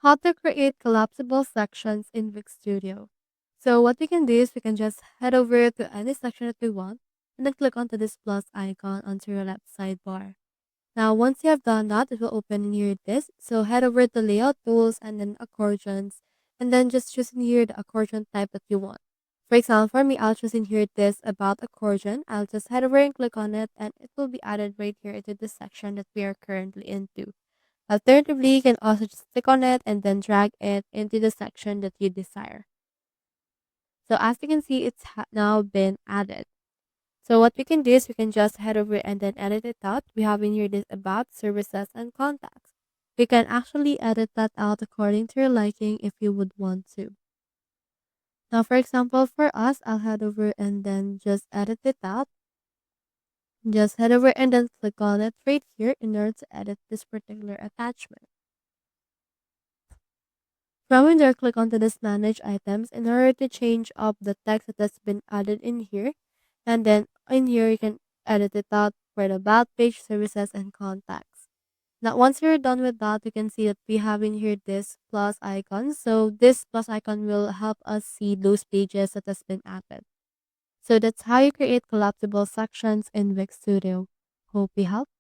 How to create collapsible sections in Wix Studio. So what we can do is we can just head over to any section that we want and then click onto this plus icon onto your left sidebar. Now once you have done that, it will open in here this. So head over to layout tools and then accordions and then just choose in here the accordion type that you want. For example, for me, I'll choose in here this about accordion. I'll just head over and click on it and it will be added right here into the section that we are currently into. Alternatively, you can also just click on it and then drag it into the section that you desire. So as you can see, it's now been added. So what we can do is we can just head over and then edit it out. We have in here this about, services, and contacts. We can actually edit that out according to your liking if you would want to. Now, for example, for us, I'll head over and then just edit it out. Just head over and then click on it right here in order to edit this particular attachment. From there, click onto this manage items in order to change up the text that has been added in here. And then in here, you can edit it out for the about page, services, and contacts. Now, once you're done with that, you can see that we have in here this plus icon. So this plus icon will help us see those pages that has been added. So that's how you create collapsible sections in Wix Studio. Hope we helped.